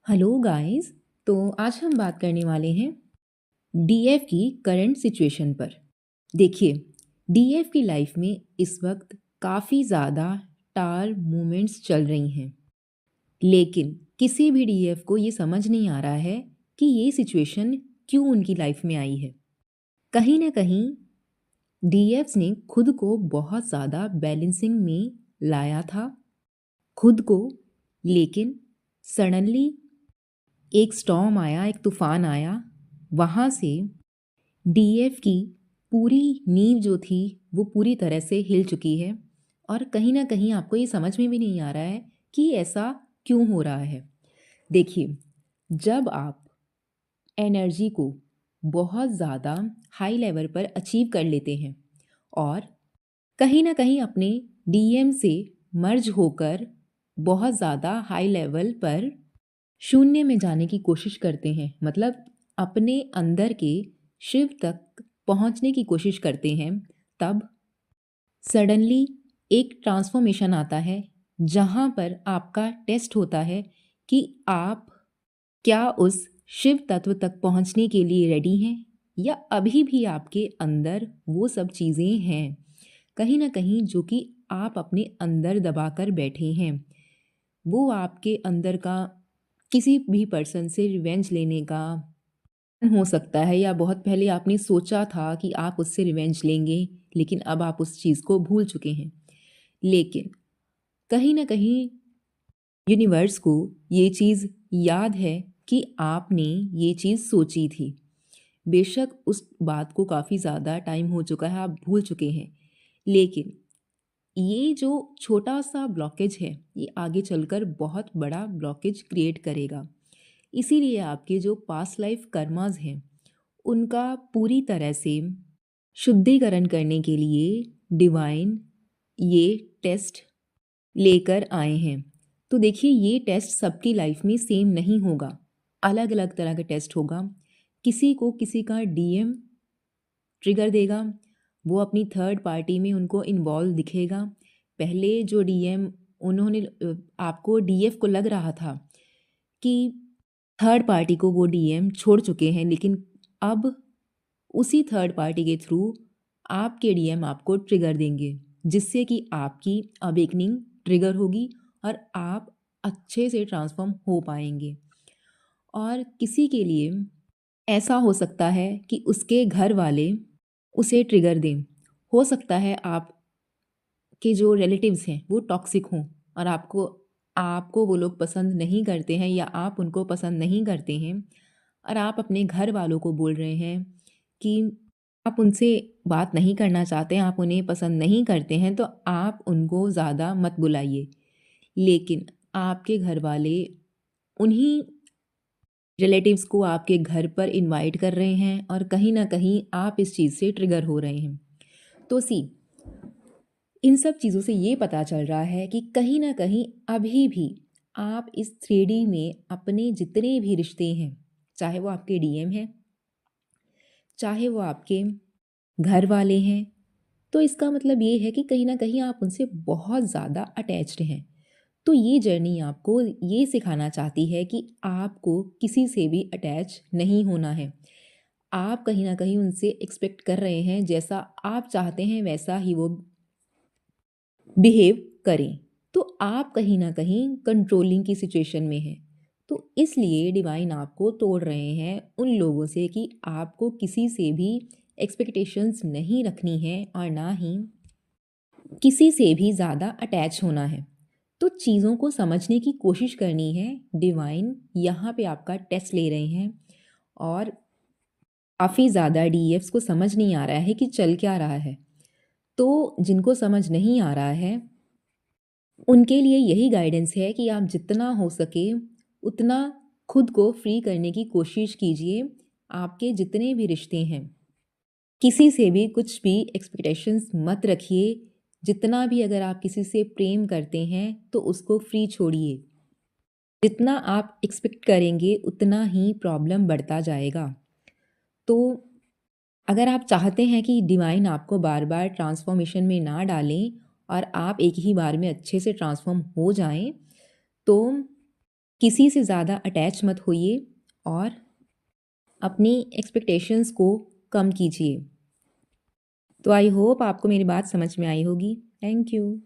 Hello guys. तो आज हम बात करने वाले हैं डीएफ की करंट सिचुएशन पर। देखिए, डीएफ की लाइफ में इस वक्त काफ़ी ज़्यादा टार मूवमेंट्स चल रही हैं, लेकिन किसी भी डीएफ को ये समझ नहीं आ रहा है कि ये सिचुएशन क्यों उनकी लाइफ में आई है। कहीं ना कहीं डीएफ्स ने खुद को बहुत ज़्यादा बैलेंसिंग में लाया था, खुद को, लेकिन सडनली एक स्टॉर्म आया, एक तूफान आया। वहाँ से डीएफ की पूरी नींव जो थी वो पूरी तरह से हिल चुकी है, और कहीं ना कहीं आपको ये समझ में भी नहीं आ रहा है कि ऐसा क्यों हो रहा है। देखिए, जब आप एनर्जी को बहुत ज़्यादा हाई लेवल पर अचीव कर लेते हैं और कहीं ना कहीं अपने डीएम से मर्ज होकर बहुत ज़्यादा हाई लेवल पर शून्य में जाने की कोशिश करते हैं, मतलब अपने अंदर के शिव तक पहुंचने की कोशिश करते हैं, तब सडनली एक ट्रांसफॉर्मेशन आता है जहां पर आपका टेस्ट होता है कि आप क्या उस शिव तत्व तक पहुंचने के लिए रेडी हैं, या अभी भी आपके अंदर वो सब चीज़ें हैं कहीं ना कहीं जो कि आप अपने अंदर दबा कर बैठे हैं। वो आपके अंदर का किसी भी पर्सन से रिवेंज लेने का हो सकता है, या बहुत पहले आपने सोचा था कि आप उससे रिवेंज लेंगे, लेकिन अब आप उस चीज़ को भूल चुके हैं। लेकिन कहीं ना कहीं यूनिवर्स को ये चीज़ याद है कि आपने ये चीज़ सोची थी। बेशक उस बात को काफ़ी ज़्यादा टाइम हो चुका है, आप भूल चुके हैं, लेकिन ये जो छोटा सा ब्लॉकेज है ये आगे चलकर बहुत बड़ा ब्लॉकेज क्रिएट करेगा। इसीलिए आपके जो पास्ट लाइफ कर्मास हैं उनका पूरी तरह से शुद्धिकरण करने के लिए डिवाइन ये टेस्ट लेकर आए हैं। तो देखिए, ये टेस्ट सबकी लाइफ में सेम नहीं होगा, अलग अलग तरह का टेस्ट होगा। किसी को किसी का डीएम ट्रिगर देगा, वो अपनी थर्ड पार्टी में उनको इन्वॉल्व दिखेगा। पहले जो डीएम उन्होंने आपको डीएफ को लग रहा था कि थर्ड पार्टी को वो डीएम छोड़ चुके हैं, लेकिन अब उसी थर्ड पार्टी के थ्रू आपके डीएम आपको ट्रिगर देंगे, जिससे कि आपकी अवेकनिंग ट्रिगर होगी और आप अच्छे से ट्रांसफॉर्म हो पाएंगे। और किसी के लिए ऐसा हो सकता है कि उसके घर वाले उसे ट्रिगर दें। हो सकता है आप के जो रिलेटिव्स हैं वो टॉक्सिक हों और आपको आपको वो लोग पसंद नहीं करते हैं, या आप उनको पसंद नहीं करते हैं, और आप अपने घर वालों को बोल रहे हैं कि आप उनसे बात नहीं करना चाहते हैं, आप उन्हें पसंद नहीं करते हैं, तो आप उनको ज़्यादा मत बुलाइए। लेकिन आपके घर वाले उन्हीं रिलेटिव्स को आपके घर पर इनवाइट कर रहे हैं, और कहीं ना कहीं आप इस चीज़ से ट्रिगर हो रहे हैं। तो इन सब चीज़ों से ये पता चल रहा है कि कहीं ना कहीं अभी भी आप इस 3D में अपने जितने भी रिश्ते हैं, चाहे वो आपके डीएम हैं, चाहे वो आपके घर वाले हैं, तो इसका मतलब ये है कि कहीं ना कहीं आप उनसे बहुत ज़्यादा अटैच्ड हैं। तो ये जर्नी आपको ये सिखाना चाहती है कि आपको किसी से भी अटैच नहीं होना है। आप कहीं ना कहीं उनसे एक्सपेक्ट कर रहे हैं, जैसा आप चाहते हैं वैसा ही वो बिहेव करें। तो आप कहीं ना कहीं कंट्रोलिंग की सिचुएशन में हैं। तो इसलिए डिवाइन आपको तोड़ रहे हैं उन लोगों से कि आपको किसी से भी एक्सपेक्टेशंस नहीं रखनी है, और ना ही किसी से भी ज़्यादा अटैच होना है। तो चीज़ों को समझने की कोशिश करनी है। डिवाइन यहाँ पे आपका टेस्ट ले रहे हैं, और काफ़ी ज़्यादा डीएफ्स को समझ नहीं आ रहा है कि चल क्या रहा है। तो जिनको समझ नहीं आ रहा है उनके लिए यही गाइडेंस है कि आप जितना हो सके उतना खुद को फ्री करने की कोशिश कीजिए। आपके जितने भी रिश्ते हैं, किसी से भी कुछ भी एक्सपेक्टेशंस मत रखिए। जितना भी अगर आप किसी से प्रेम करते हैं तो उसको फ्री छोड़िए। जितना आप एक्सपेक्ट करेंगे उतना ही प्रॉब्लम बढ़ता जाएगा। तो अगर आप चाहते हैं कि डिवाइन आपको बार बार ट्रांसफॉर्मेशन में ना डालें और आप एक ही बार में अच्छे से ट्रांसफॉर्म हो जाएं, तो किसी से ज़्यादा अटैच मत होइए और अपनी एक्सपेक्टेशंस को कम कीजिए। तो आई होप आपको मेरी बात समझ में आई होगी। Thank you.